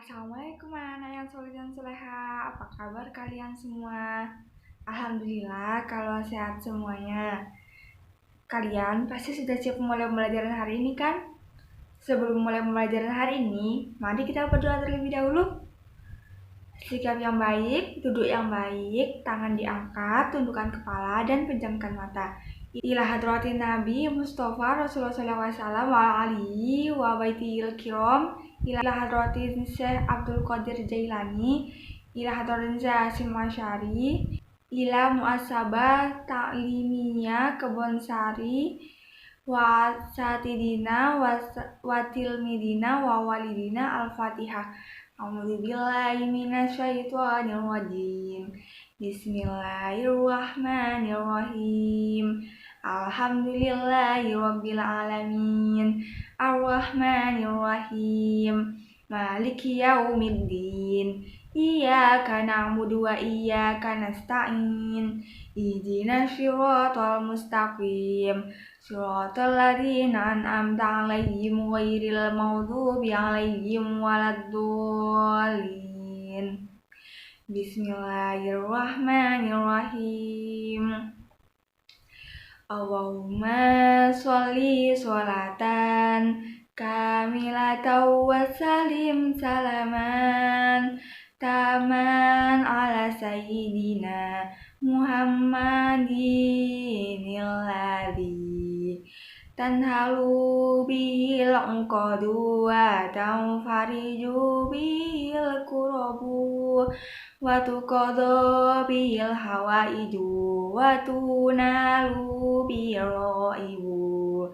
Assalamualaikum anak yang soleh dan soleha. Apa kabar kalian semua? Alhamdulillah kalau sehat semuanya. Kalian pasti sudah siap mulai pembelajaran hari ini kan? Sebelum mulai pembelajaran hari ini, mari kita berdoa terlebih dahulu. Sikap yang baik, duduk yang baik, tangan diangkat, tundukkan kepala dan pejamkan mata. Ila hadratin Nabi Mustafa Rasulullah SAW wa alihi wa baitihil kiram, ila hadratin Syekh Abdul Qadir Jailani, ila hadratin Syekh Hasyim Asy'ari, ila muasabah ta'limiyah Kebonsari wa satidina wa tilmidina wa walidina al-fatihah. A'udzubillahi minasyaitonir rajim. Bismillahirrahmanirrahim. Alhamdulillahirabbil alamin. Arrahmanirrahim. Maliki yaumiddin. Iyyaka na'budu wa iyyaka nasta'in. Ihdinas siratal mustaqim. Siratal ladzina an'amta 'alaihim ghairil maghdubi 'alaihim waladdallin. Bismillahirrahmanirrahim. Allahumma sholli sholatan kamilatan wa salim salaman taman ala sayyidina Muhammadinil ladzi tanhalu bihil uqadu wa tanfariju bihil kurabu wa tuqadu bihil hawaiju wa tunalu bihil raibu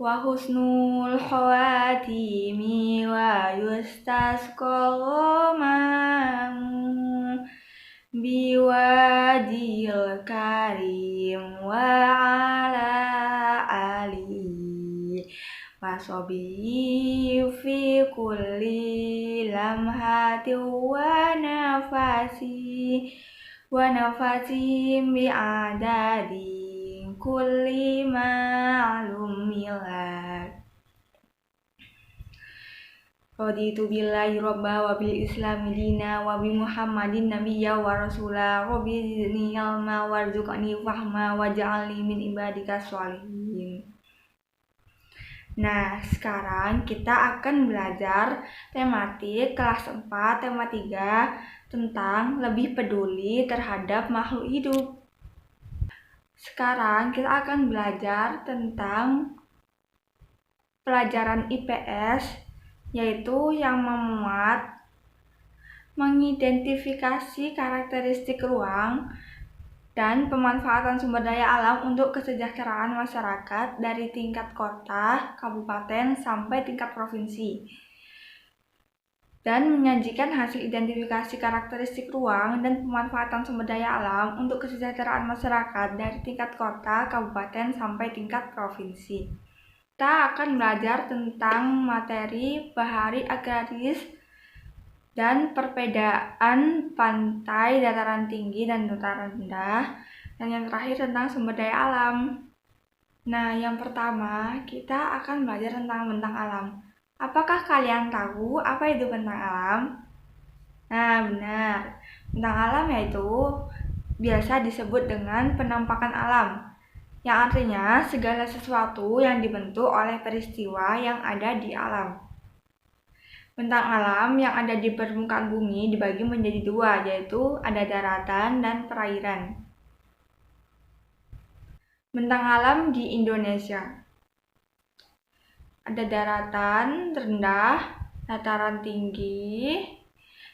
wa husnul khawatimi wa yustasqal ghamamu biwajil karim wa ala alihi wa sahbihi fi kulli lamhati wa nafasi bi'adadi kulli ma'lumillah. Raditu billahi robba wa bil islami dina wa bi muhammadin nabiyya wa rasula rabbi zidni ilma warzuqni fahma waj'alni min ibadika sholihin. Nah, sekarang kita akan belajar tematik kelas 4, tema 3 tentang lebih peduli terhadap makhluk hidup. Sekarang kita akan belajar tentang pelajaran IPS, yaitu yang memuat mengidentifikasi karakteristik ruang dan pemanfaatan sumber daya alam untuk kesejahteraan masyarakat dari tingkat kota, kabupaten, sampai tingkat provinsi, dan menyajikan hasil identifikasi karakteristik ruang dan pemanfaatan sumber daya alam untuk kesejahteraan masyarakat dari tingkat kota, kabupaten, sampai tingkat provinsi. Kita akan belajar tentang materi bahari agraris dan perbedaan pantai, dataran tinggi, dan dataran rendah, dan yang terakhir tentang sumber daya alam. Nah, yang pertama kita akan belajar tentang bentang alam. Apakah kalian tahu apa itu bentang alam? Nah, benar. Bentang alam yaitu biasa disebut dengan penampakan alam, yang artinya segala sesuatu yang dibentuk oleh peristiwa yang ada di alam. Bentang alam yang ada di permukaan bumi dibagi menjadi dua, yaitu ada daratan dan perairan. Bentang alam di Indonesia ada daratan rendah, dataran tinggi,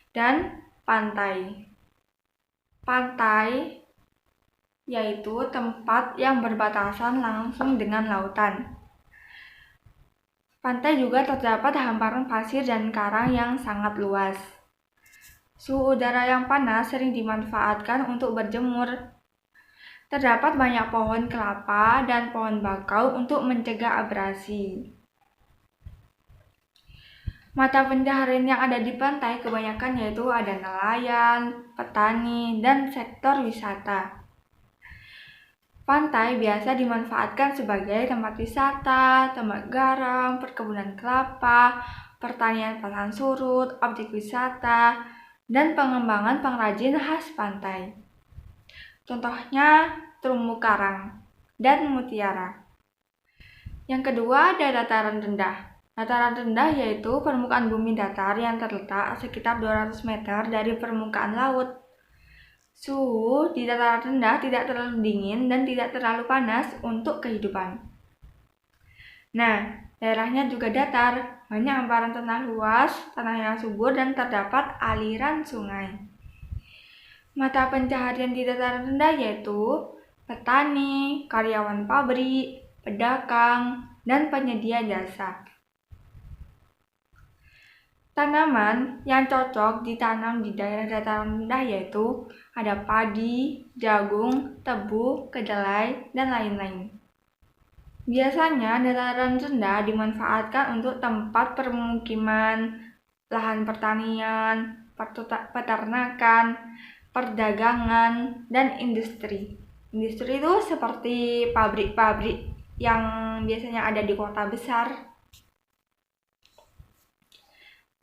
dan pantai. Pantai yaitu tempat yang berbatasan langsung dengan lautan. Pantai juga terdapat hamparan pasir dan karang yang sangat luas. Suhu udara yang panas sering dimanfaatkan untuk berjemur. Terdapat banyak pohon kelapa dan pohon bakau untuk mencegah abrasi. Mata pencaharian yang ada di pantai kebanyakan yaitu ada nelayan, petani, dan sektor wisata. Pantai biasa dimanfaatkan sebagai tempat wisata, tempat garam, perkebunan kelapa, pertanian pasang surut, objek wisata, dan pengembangan pengrajin khas pantai. Contohnya terumbu karang dan mutiara. Yang kedua ada dataran rendah. Dataran rendah yaitu permukaan bumi datar yang terletak sekitar 200 meter dari permukaan laut. Suhu di dataran rendah tidak terlalu dingin dan tidak terlalu panas untuk kehidupan. Nah, daerahnya juga datar, banyak hamparan tanah luas, tanah yang subur, dan terdapat aliran sungai. Mata pencaharian di dataran rendah yaitu petani, karyawan pabrik, pedagang, dan penyedia jasa. Tanaman yang cocok ditanam di daerah dataran rendah yaitu ada padi, jagung, tebu, kedelai, dan lain-lain. Biasanya dataran rendah dimanfaatkan untuk tempat permukiman, lahan pertanian, peternakan, perdagangan, dan industri. Industri itu seperti pabrik-pabrik yang biasanya ada di kota besar.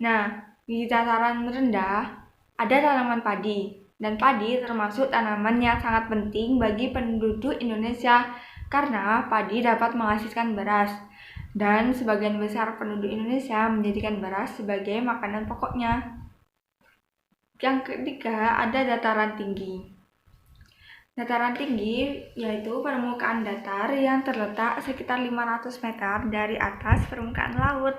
Nah, di dataran rendah ada tanaman padi, dan padi termasuk tanaman yang sangat penting bagi penduduk Indonesia karena padi dapat menghasilkan beras, dan sebagian besar penduduk Indonesia menjadikan beras sebagai makanan pokoknya. Yang ketiga ada dataran tinggi. Dataran tinggi yaitu permukaan datar yang terletak sekitar 500 meter dari atas permukaan laut.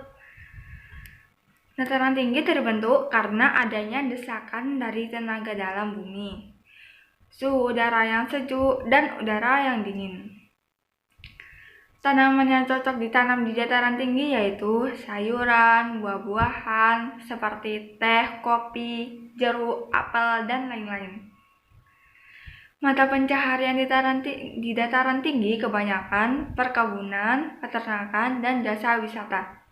Dataran tinggi terbentuk karena adanya desakan dari tenaga dalam bumi, suhu udara yang sejuk, dan udara yang dingin. Tanaman yang cocok ditanam di dataran tinggi yaitu sayuran, buah-buahan, seperti teh, kopi, jeruk, apel, dan lain-lain. Mata pencaharian di dataran tinggi kebanyakan perkebunan, peternakan, dan jasa wisata.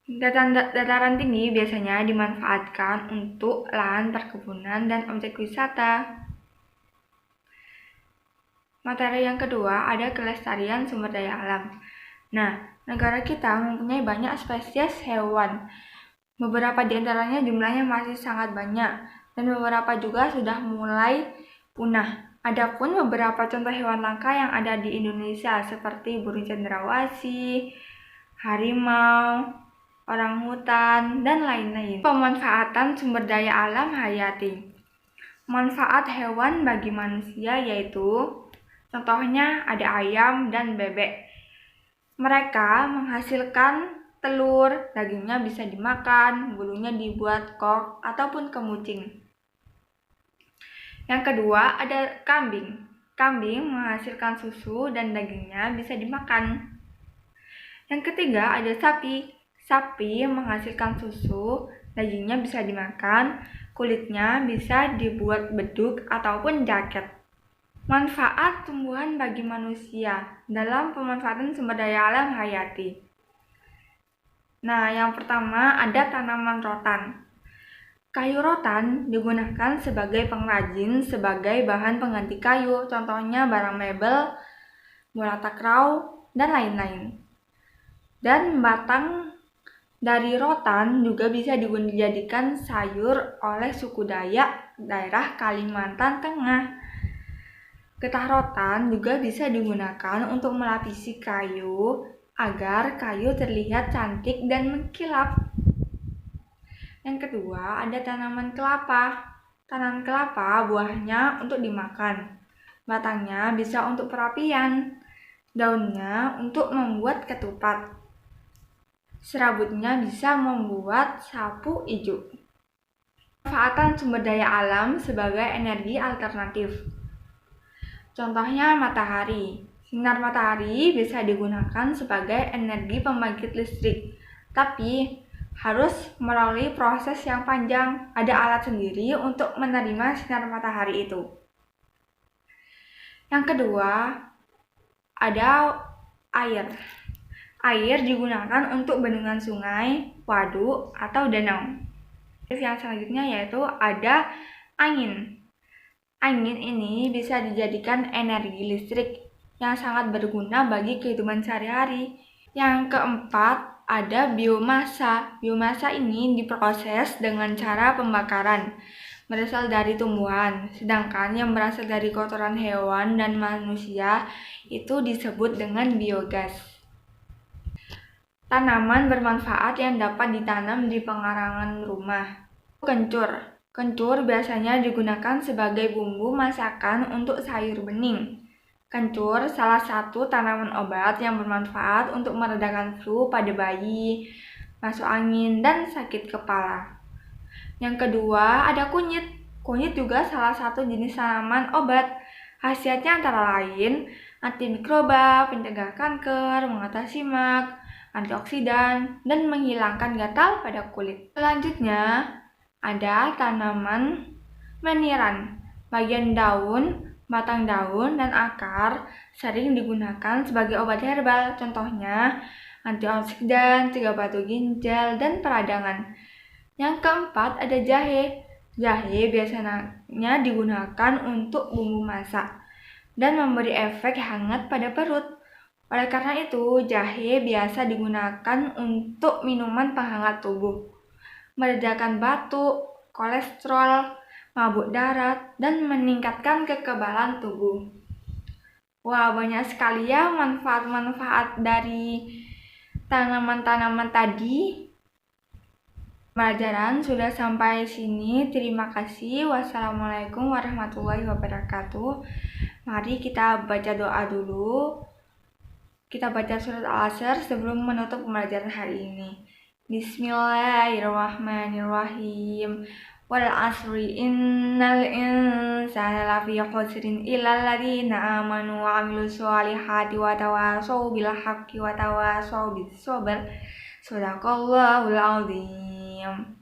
Dataran tinggi biasanya dimanfaatkan untuk lahan perkebunan dan objek wisata. Materi yang kedua ada kelestarian sumber daya alam. Nah, negara kita mempunyai banyak spesies hewan. Beberapa di antaranya jumlahnya masih sangat banyak, dan beberapa juga sudah mulai punah. Adapun beberapa contoh hewan langka yang ada di Indonesia seperti burung cendrawasih, harimau, orangutan, dan lain-lain. Pemanfaatan sumber daya alam hayati. Manfaat hewan bagi manusia yaitu contohnya ada ayam dan bebek. Mereka menghasilkan telur, dagingnya bisa dimakan, bulunya dibuat kok ataupun kemucing. Yang kedua ada kambing. Kambing menghasilkan susu dan dagingnya bisa dimakan. Yang ketiga ada sapi. Sapi menghasilkan susu, dagingnya bisa dimakan, kulitnya bisa dibuat beduk ataupun jaket. Manfaat tumbuhan bagi manusia dalam pemanfaatan sumber daya alam hayati. Nah, yang pertama ada tanaman rotan. Kayu rotan digunakan sebagai pengrajin, sebagai bahan pengganti kayu, contohnya barang mebel, bola takraw, dan lain-lain. Dan batang dari rotan juga bisa dijadikan sayur oleh suku Dayak daerah Kalimantan Tengah. Getah rotan juga bisa digunakan untuk melapisi kayu agar kayu terlihat cantik dan mengkilap. Yang kedua ada tanaman kelapa. Tanaman kelapa buahnya untuk dimakan. Batangnya bisa untuk perapian. Daunnya untuk membuat ketupat. Serabutnya bisa membuat sapu ijuk. Manfaatan sumber daya alam sebagai energi alternatif. Contohnya matahari. Sinar matahari bisa digunakan sebagai energi pembangkit listrik, tapi harus melalui proses yang panjang. Ada alat sendiri untuk menerima sinar matahari itu. Yang kedua, ada air. Air digunakan untuk bendungan sungai, waduk, atau danau. Yang selanjutnya yaitu ada angin. Angin ini bisa dijadikan energi listrik yang sangat berguna bagi kehidupan sehari-hari. Yang keempat, ada biomasa. Biomasa ini diproses dengan cara pembakaran, berasal dari tumbuhan, sedangkan yang berasal dari kotoran hewan dan manusia itu disebut dengan biogas. Tanaman bermanfaat yang dapat ditanam di pengarangan rumah. Kencur. Kencur biasanya digunakan sebagai bumbu masakan untuk sayur bening. Kencur salah satu tanaman obat yang bermanfaat untuk meredakan flu pada bayi, masuk angin, dan sakit kepala. Yang kedua, ada kunyit. Kunyit juga salah satu jenis tanaman obat. Khasiatnya antara lain antimikroba, pencegah kanker, mengatasi mak, antioksidan, dan menghilangkan gatal pada kulit. Selanjutnya, ada tanaman meniran. Bagian daun, batang daun, dan akar sering digunakan sebagai obat herbal. Contohnya, antioksidan, cegah batu ginjal, dan peradangan. Yang keempat, ada jahe. Jahe biasanya digunakan untuk bumbu masak dan memberi efek hangat pada perut. Oleh karena itu, jahe biasa digunakan untuk minuman penghangat tubuh, meredakan batuk, kolesterol, mabuk darat, dan meningkatkan kekebalan tubuh. Wah, banyak sekali ya manfaat-manfaat dari tanaman-tanaman tadi. Pembelajaran sudah sampai sini. Terima kasih. Wassalamualaikum warahmatullahi wabarakatuh. Mari kita baca doa dulu. Kita baca surat Al-Asr sebelum menutup pembelajaran hari ini. Bismillahirrahmanirrahim. Wal asri innal insana lafi khusrin illal ladzina amanu wa amilus solihati wa tawasaw bil haqqi wa tawasaw bis sabr. Shadaqallahul azim.